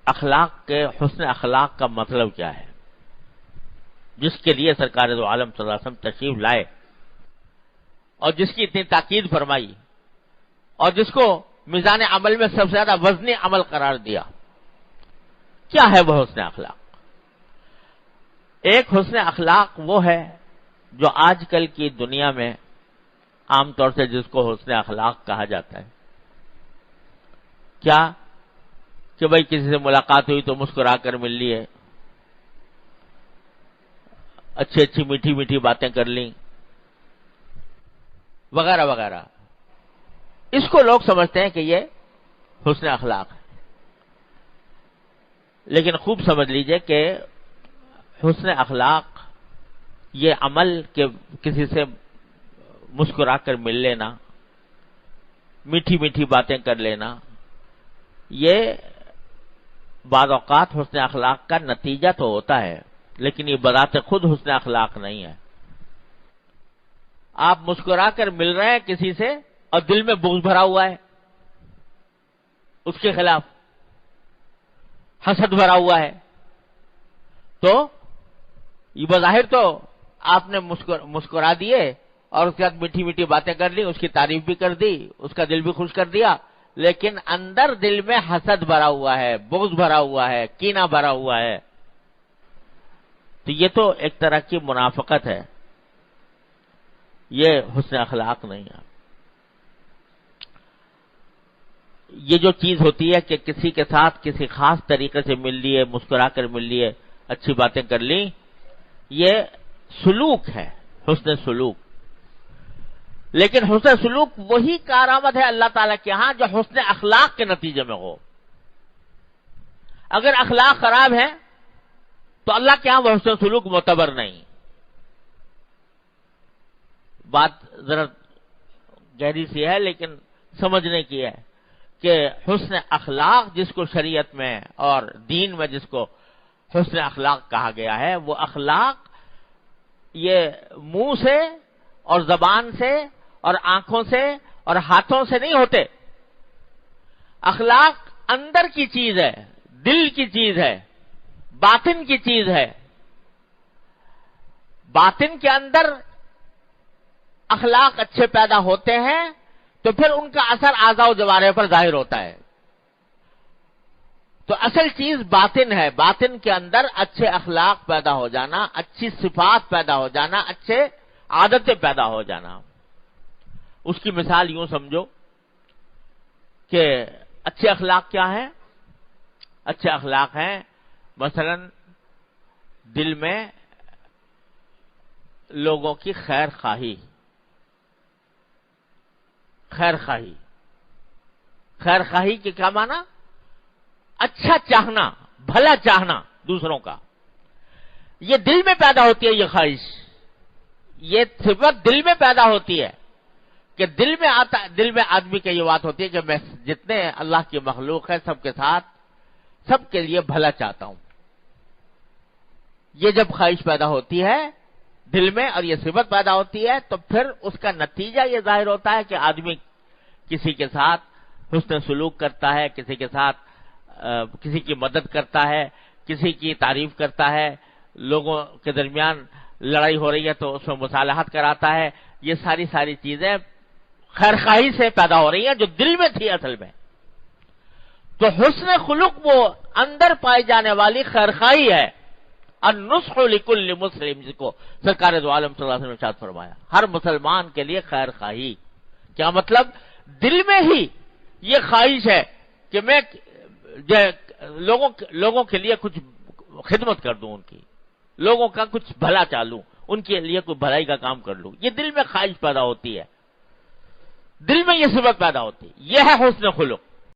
اخلاق کے حسن اخلاق کا مطلب کیا ہے، جس کے لیے سرکار دو عالم صلی اللہ علیہ وسلم تشریف لائے اور جس کی اتنی تاکید فرمائی اور جس کو میزان عمل میں سب سے زیادہ وزنی عمل قرار دیا، کیا ہے وہ حسن اخلاق؟ ایک حسن اخلاق وہ ہے جو آج کل کی دنیا میں عام طور سے جس کو حسن اخلاق کہا جاتا ہے، کیا کہ بھائی کسی سے ملاقات ہوئی تو مسکرا کر مل لیے، اچھی اچھی میٹھی میٹھی باتیں کر لیں، وغیرہ وغیرہ. اس کو لوگ سمجھتے ہیں کہ یہ حسن اخلاق ہے. لیکن خوب سمجھ لیجئے کہ حسن اخلاق یہ عمل کہ کسی سے مسکرا کر مل لینا، میٹھی میٹھی باتیں کر لینا، یہ بعض اوقات حسن اخلاق کا نتیجہ تو ہوتا ہے، لیکن یہ بذات خود حسن اخلاق نہیں ہے. آپ مسکرا کر مل رہے ہیں کسی سے اور دل میں بغض بھرا ہوا ہے، اس کے خلاف حسد بھرا ہوا ہے، تو یہ بظاہر تو آپ نے مسکرا دیے اور اس کے بعد میٹھی میٹھی باتیں کر لی، اس کی تعریف بھی کر دی، اس کا دل بھی خوش کر دیا، لیکن اندر دل میں حسد بھرا ہوا ہے، بغض بھرا ہوا ہے، کینہ بھرا ہوا ہے. تو یہ تو ایک طرح کی منافقت ہے، یہ حسن اخلاق نہیں ہے. یہ جو چیز ہوتی ہے کہ کسی کے ساتھ کسی خاص طریقے سے مل لیے، مسکرا کر مل لیے، اچھی باتیں کر لیں، یہ سلوک ہے، حسن سلوک. لیکن حسن سلوک وہی کارآمد ہے اللہ تعالیٰ کے ہاں جو حسن اخلاق کے نتیجے میں ہو. اگر اخلاق خراب ہے تو اللہ کے ہاں وہ حسن سلوک معتبر نہیں. بات ذرا گہری سی ہے لیکن سمجھنے کی ہے کہ حسن اخلاق جس کو شریعت میں اور دین میں جس کو حسن اخلاق کہا گیا ہے، وہ اخلاق یہ منہ سے اور زبان سے اور آنکھوں سے اور ہاتھوں سے نہیں ہوتے. اخلاق اندر کی چیز ہے، دل کی چیز ہے، باطن کی چیز ہے. باطن کے اندر اخلاق اچھے پیدا ہوتے ہیں تو پھر ان کا اثر اعضاء و جوارح پر ظاہر ہوتا ہے. تو اصل چیز باطن ہے، باطن کے اندر اچھے اخلاق پیدا ہو جانا، اچھی صفات پیدا ہو جانا، اچھے عادتیں پیدا ہو جانا. اس کی مثال یوں سمجھو کہ اچھے اخلاق کیا ہیں؟ اچھے اخلاق ہیں مثلا دل میں لوگوں کی خیر خواہی. خیر خواہی، خیر خواہی کے کیا معنی؟ اچھا چاہنا، بھلا چاہنا دوسروں کا. یہ دل میں پیدا ہوتی ہے، یہ خواہش، یہ صفت دل میں پیدا ہوتی ہے کہ دل میں آدمی کی یہ بات ہوتی ہے کہ میں جتنے اللہ کی مخلوق ہے سب کے ساتھ سب کے لیے بھلا چاہتا ہوں. یہ جب خواہش پیدا ہوتی ہے دل میں اور یہ صفت پیدا ہوتی ہے تو پھر اس کا نتیجہ یہ ظاہر ہوتا ہے کہ آدمی کسی کے ساتھ حسن سلوک کرتا ہے، کسی کے ساتھ کسی کی مدد کرتا ہے، کسی کی تعریف کرتا ہے، لوگوں کے درمیان لڑائی ہو رہی ہے تو اس میں مصالحت کراتا ہے. یہ ساری چیزیں خیرخواہی سے پیدا ہو رہی ہیں جو دل میں تھی اصل میں. تو حسن خلق وہ اندر پائی جانے والی خیرخواہی ہے. النصح لکل مسلم، جس کو سرکار دو عالم صلی اللہ علیہ وسلم نے ارشاد فرمایا، ہر مسلمان کے لیے خیر خواہی. کیا مطلب؟ دل میں ہی یہ خواہش ہے کہ میں لوگوں کے لیے کچھ خدمت کر دوں، ان کی لوگوں کا کچھ بھلا چالوں، ان کے لیے کوئی بھلائی کا کام کر لوں. یہ دل میں خواہش پیدا ہوتی ہے، دل میں یہ صفت پیدا ہوتی ہے. یہ ہے حسن خلق.